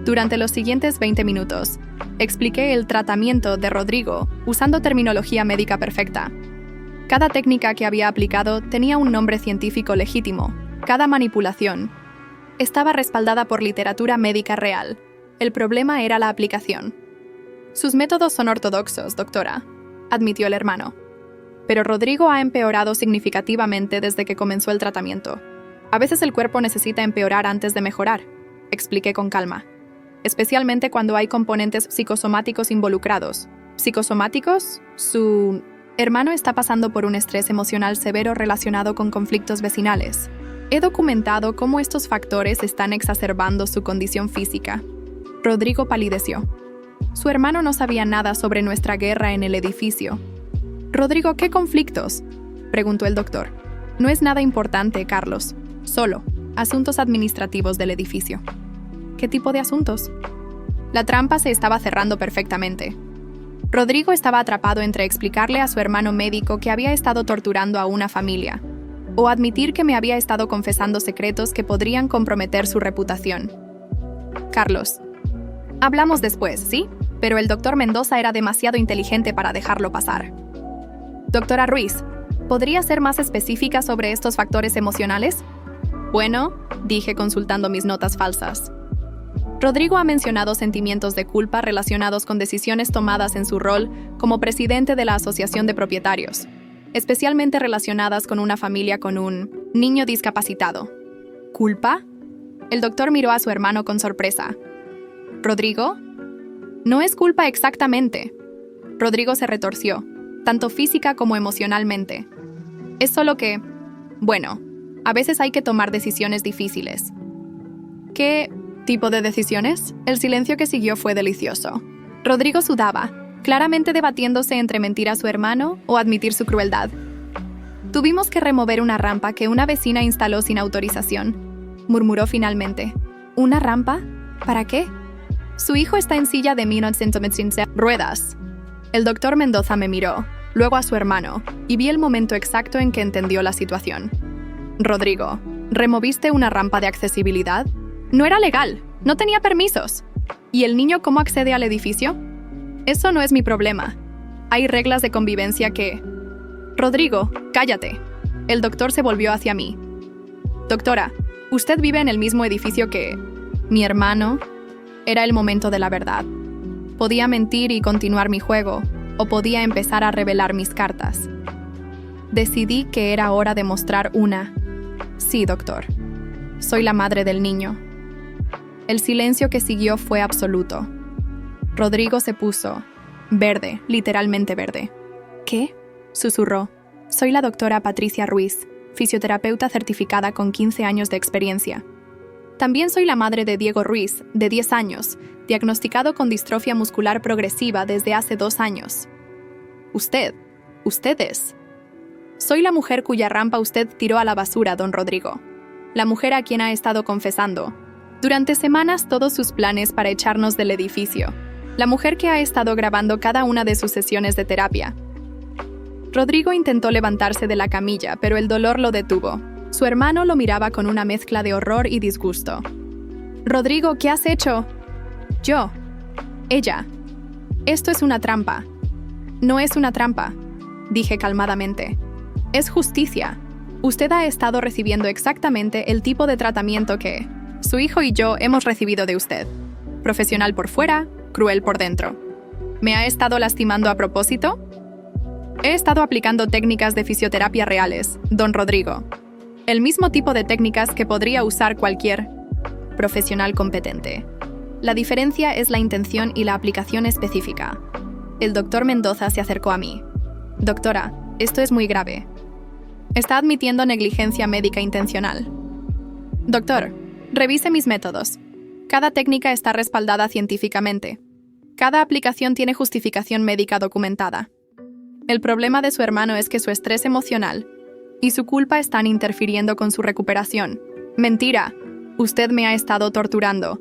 Durante los siguientes 20 minutos, expliqué el tratamiento de Rodrigo usando terminología médica perfecta. Cada técnica que había aplicado tenía un nombre científico legítimo. Cada manipulación estaba respaldada por literatura médica real. El problema era la aplicación. Sus métodos son ortodoxos, doctora, admitió el hermano. Pero Rodrigo ha empeorado significativamente desde que comenzó el tratamiento. A veces el cuerpo necesita empeorar antes de mejorar, expliqué con calma. Especialmente cuando hay componentes psicosomáticos involucrados. ¿Psicosomáticos? Su hermano está pasando por un estrés emocional severo relacionado con conflictos vecinales. He documentado cómo estos factores están exacerbando su condición física. Rodrigo palideció. Su hermano no sabía nada sobre nuestra guerra en el edificio. Rodrigo, ¿qué conflictos?, preguntó el doctor. No es nada importante, Carlos. Solo asuntos administrativos del edificio. ¿Qué tipo de asuntos? La trampa se estaba cerrando perfectamente. Rodrigo estaba atrapado entre explicarle a su hermano médico que había estado torturando a una familia, o admitir que me había estado confesando secretos que podrían comprometer su reputación. Carlos. Hablamos después, ¿sí? Pero el doctor Mendoza era demasiado inteligente para dejarlo pasar. Doctora Ruiz, ¿podría ser más específica sobre estos factores emocionales? Bueno, dije consultando mis notas falsas. Rodrigo ha mencionado sentimientos de culpa relacionados con decisiones tomadas en su rol como presidente de la Asociación de Propietarios, especialmente relacionadas con una familia con un niño discapacitado. ¿Culpa? El doctor miró a su hermano con sorpresa. ¿Rodrigo? No es culpa exactamente. Rodrigo se retorció, tanto física como emocionalmente. Es solo que, bueno, a veces hay que tomar decisiones difíciles. ¿Qué tipo de decisiones? El silencio que siguió fue delicioso. Rodrigo sudaba, claramente debatiéndose entre mentir a su hermano o admitir su crueldad. Tuvimos que remover una rampa que una vecina instaló sin autorización, murmuró finalmente. ¿Una rampa? ¿Para qué? Su hijo está en silla de ruedas. El doctor Mendoza me miró, luego a su hermano, y vi el momento exacto en que entendió la situación. Rodrigo, ¿removiste una rampa de accesibilidad? No era legal, no tenía permisos. ¿Y el niño cómo accede al edificio? Eso no es mi problema. Hay reglas de convivencia que... Rodrigo, cállate. El doctor se volvió hacia mí. Doctora, ¿usted vive en el mismo edificio que... mi hermano? Era el momento de la verdad. Podía mentir y continuar mi juego, o podía empezar a revelar mis cartas. Decidí que era hora de mostrar una... Sí, doctor. Soy la madre del niño. El silencio que siguió fue absoluto. Rodrigo se puso verde, literalmente verde. ¿Qué?, susurró. Soy la doctora Patricia Ruiz, fisioterapeuta certificada con 15 años de experiencia. También soy la madre de Diego Ruiz, de 10 años, diagnosticado con distrofia muscular progresiva desde hace 2 años. Ustedes. Soy la mujer cuya rampa usted tiró a la basura, don Rodrigo. La mujer a quien ha estado confesando durante semanas todos sus planes para echarnos del edificio. La mujer que ha estado grabando cada una de sus sesiones de terapia. Rodrigo intentó levantarse de la camilla, pero el dolor lo detuvo. Su hermano lo miraba con una mezcla de horror y disgusto. Rodrigo, ¿qué has hecho? Yo. Ella. Esto es una trampa. No es una trampa, dije calmadamente. Es justicia. Usted ha estado recibiendo exactamente el tipo de tratamiento que su hijo y yo hemos recibido de usted. Profesional por fuera, cruel por dentro. ¿Me ha estado lastimando a propósito? He estado aplicando técnicas de fisioterapia reales, don Rodrigo. El mismo tipo de técnicas que podría usar cualquier profesional competente. La diferencia es la intención y la aplicación específica. El doctor Mendoza se acercó a mí. Doctora, esto es muy grave. Está admitiendo negligencia médica intencional. Doctor, revise mis métodos. Cada técnica está respaldada científicamente. Cada aplicación tiene justificación médica documentada. El problema de su hermano es que su estrés emocional y su culpa están interfiriendo con su recuperación. Mentira. Usted me ha estado torturando.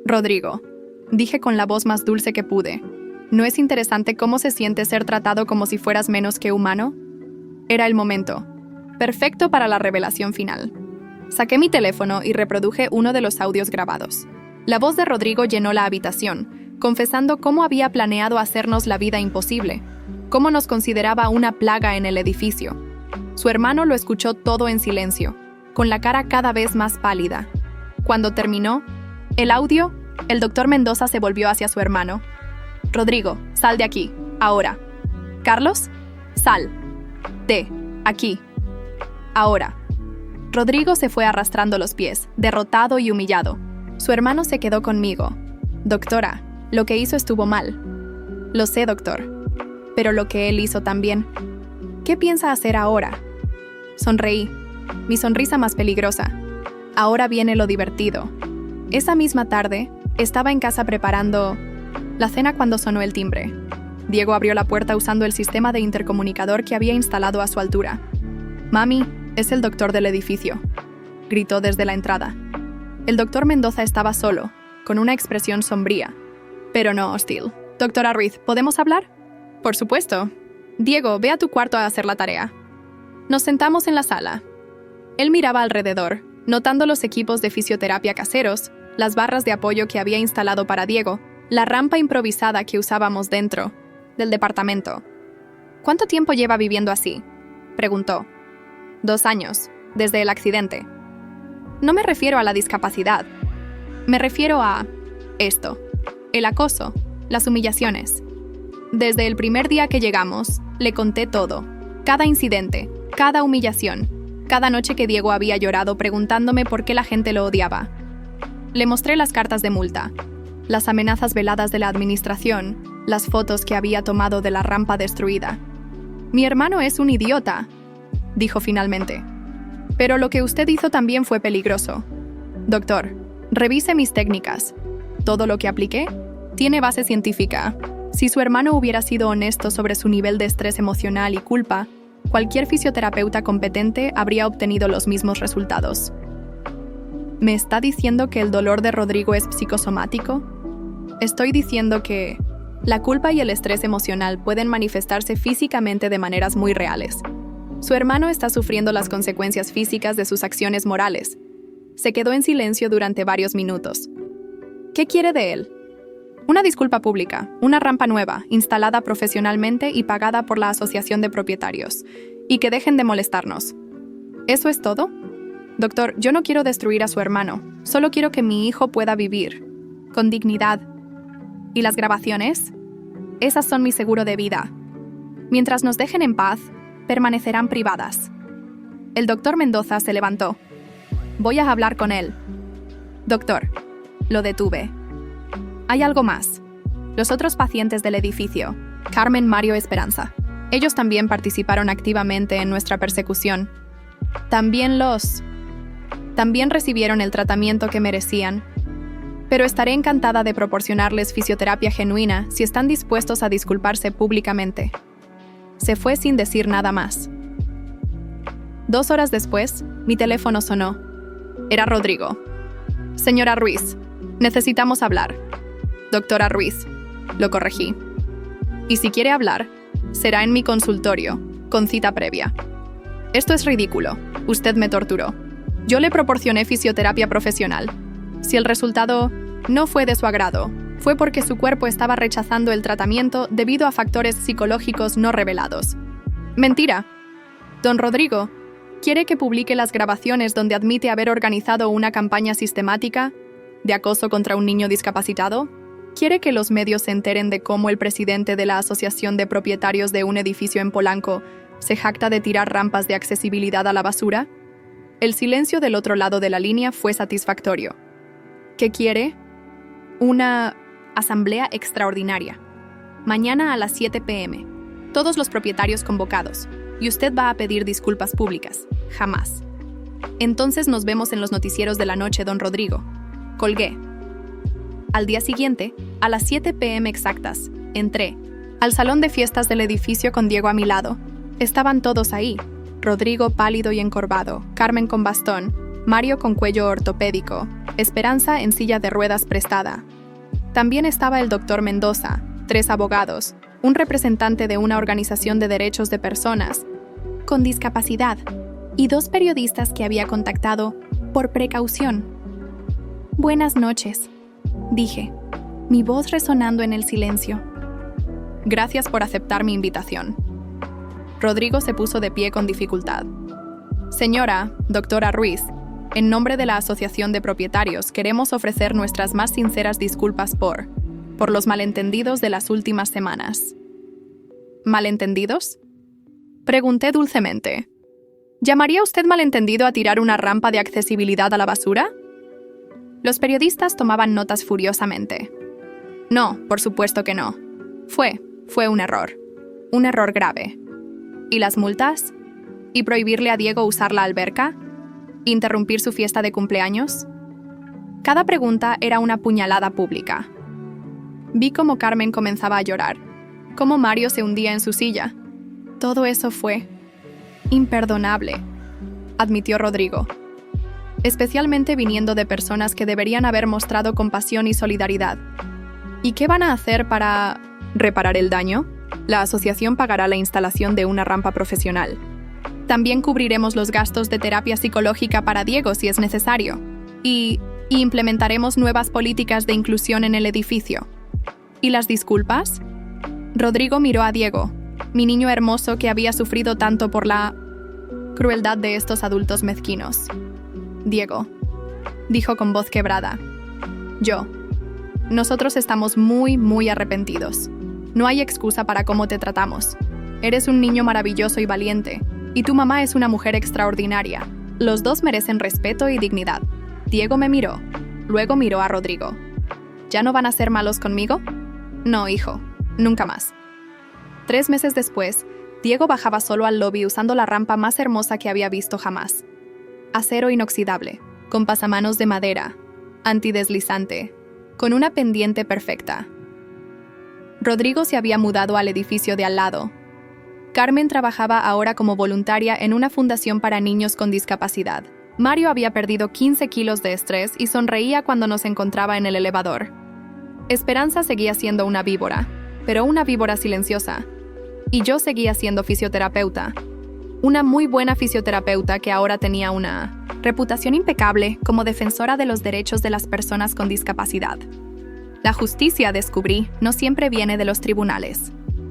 Rodrigo, dije con la voz más dulce que pude. ¿No es interesante cómo se siente ser tratado como si fueras menos que humano? Era el momento. Perfecto para la revelación final. Saqué mi teléfono y reproduje uno de los audios grabados. La voz de Rodrigo llenó la habitación, confesando cómo había planeado hacernos la vida imposible, cómo nos consideraba una plaga en el edificio. Su hermano lo escuchó todo en silencio, con la cara cada vez más pálida. Cuando terminó el audio, el doctor Mendoza se volvió hacia su hermano. Rodrigo, sal de aquí, ahora. Carlos, sal. De aquí, ahora. Rodrigo se fue arrastrando los pies, derrotado y humillado. Su hermano se quedó conmigo. Doctora, lo que hizo estuvo mal. Lo sé, doctor. Pero lo que él hizo también. ¿Qué piensa hacer ahora? Sonreí, mi sonrisa más peligrosa. Ahora viene lo divertido. Esa misma tarde, estaba en casa preparando la cena cuando sonó el timbre. Diego abrió la puerta usando el sistema de intercomunicador que había instalado a su altura. «Mami, es el doctor del edificio», gritó desde la entrada. El doctor Mendoza estaba solo, con una expresión sombría, pero no hostil. «Doctora Ruiz, ¿podemos hablar?» «Por supuesto. Diego, ve a tu cuarto a hacer la tarea». Nos sentamos en la sala. Él miraba alrededor, notando los equipos de fisioterapia caseros, las barras de apoyo que había instalado para Diego, la rampa improvisada que usábamos dentro del departamento. «¿Cuánto tiempo lleva viviendo así?», preguntó. 2 años, desde el accidente. No me refiero a la discapacidad. Me refiero a esto, el acoso, las humillaciones. Desde el primer día que llegamos, le conté todo, cada incidente, cada humillación, cada noche que Diego había llorado preguntándome por qué la gente lo odiaba. Le mostré las cartas de multa, las amenazas veladas de la administración, las fotos que había tomado de la rampa destruida. «Mi hermano es un idiota», dijo finalmente. «Pero lo que usted hizo también fue peligroso. Doctor, revise mis técnicas. Todo lo que apliqué tiene base científica. Si su hermano hubiera sido honesto sobre su nivel de estrés emocional y culpa, cualquier fisioterapeuta competente habría obtenido los mismos resultados». ¿Me está diciendo que el dolor de Rodrigo es psicosomático? Estoy diciendo que la culpa y el estrés emocional pueden manifestarse físicamente de maneras muy reales. Su hermano está sufriendo las consecuencias físicas de sus acciones morales. Se quedó en silencio durante varios minutos. ¿Qué quiere de él? Una disculpa pública, una rampa nueva, instalada profesionalmente y pagada por la Asociación de Propietarios, y que dejen de molestarnos. ¿Eso es todo? Doctor, yo no quiero destruir a su hermano, solo quiero que mi hijo pueda vivir, con dignidad. ¿Y las grabaciones? Esas son mi seguro de vida. Mientras nos dejen en paz, permanecerán privadas. El doctor Mendoza se levantó. Voy a hablar con él. Doctor, lo detuve. Hay algo más. Los otros pacientes del edificio, Carmen, Mario, Esperanza. Ellos también participaron activamente en nuestra persecución. También recibieron el tratamiento que merecían. Pero estaré encantada de proporcionarles fisioterapia genuina si están dispuestos a disculparse públicamente. Se fue sin decir nada más. 2 horas después, mi teléfono sonó. Era Rodrigo. «Señora Ruiz, necesitamos hablar». «Doctora Ruiz», lo corregí. «Y si quiere hablar, será en mi consultorio, con cita previa». «Esto es ridículo. Usted me torturó. Yo le proporcioné fisioterapia profesional. Si el resultado no fue de su agrado, fue porque su cuerpo estaba rechazando el tratamiento debido a factores psicológicos no revelados». «Mentira. Don Rodrigo, ¿quiere que publique las grabaciones donde admite haber organizado una campaña sistemática de acoso contra un niño discapacitado? ¿Quiere que los medios se enteren de cómo el presidente de la Asociación de Propietarios de un edificio en Polanco se jacta de tirar rampas de accesibilidad a la basura?» El silencio del otro lado de la línea fue satisfactorio. ¿Qué quiere? Una asamblea extraordinaria. Mañana a las 7 p.m. Todos los propietarios convocados. Y usted va a pedir disculpas públicas. Jamás. Entonces nos vemos en los noticieros de la noche, don Rodrigo. Colgué. Al día siguiente, a las 7 p.m. exactas, entré al salón de fiestas del edificio con Diego a mi lado. Estaban todos ahí. Rodrigo pálido y encorvado, Carmen con bastón, Mario con cuello ortopédico, Esperanza en silla de ruedas prestada. También estaba el doctor Mendoza, 3 abogados, un representante de una organización de derechos de personas con discapacidad y 2 periodistas que había contactado por precaución. «Buenas noches», dije, mi voz resonando en el silencio. «Gracias por aceptar mi invitación». Rodrigo se puso de pie con dificultad. «Señora, doctora Ruiz, en nombre de la Asociación de Propietarios queremos ofrecer nuestras más sinceras disculpas por los malentendidos de las últimas semanas». «¿Malentendidos?», pregunté dulcemente. «¿Llamaría usted malentendido a tirar una rampa de accesibilidad a la basura?». Los periodistas tomaban notas furiosamente. «No, por supuesto que no. Fue un error grave». ¿Y las multas? ¿Y prohibirle a Diego usar la alberca? ¿Interrumpir su fiesta de cumpleaños? Cada pregunta era una puñalada pública. Vi cómo Carmen comenzaba a llorar. cómo Mario se hundía en su silla. Todo eso fue imperdonable, admitió Rodrigo, especialmente viniendo de personas que deberían haber mostrado compasión y solidaridad. ¿Y qué van a hacer para reparar el daño? La asociación pagará la instalación de una rampa profesional. También cubriremos los gastos de terapia psicológica para Diego si es necesario. Y implementaremos nuevas políticas de inclusión en el edificio. ¿Y las disculpas? Rodrigo miró a Diego, mi niño hermoso que había sufrido tanto por la crueldad de estos adultos mezquinos. Diego, dijo con voz quebrada. Nosotros estamos muy arrepentidos. No hay excusa para cómo te tratamos. Eres un niño maravilloso y valiente, y tu mamá es una mujer extraordinaria. Los dos merecen respeto y dignidad. Diego me miró, luego miró a Rodrigo. ¿Ya no van a ser malos conmigo? No, hijo, nunca más. 3 meses después, Diego bajaba solo al lobby usando la rampa más hermosa que había visto jamás. Acero inoxidable, con pasamanos de madera, antideslizante, con una pendiente perfecta. Rodrigo se había mudado al edificio de al lado. Carmen trabajaba ahora como voluntaria en una fundación para niños con discapacidad. Mario había perdido 15 kilos de estrés y sonreía cuando nos encontraba en el elevador. Esperanza seguía siendo una víbora, pero una víbora silenciosa. Y yo seguía siendo fisioterapeuta. Una muy buena fisioterapeuta que ahora tenía una reputación impecable como defensora de los derechos de las personas con discapacidad. La justicia, descubrí, no siempre viene de los tribunales.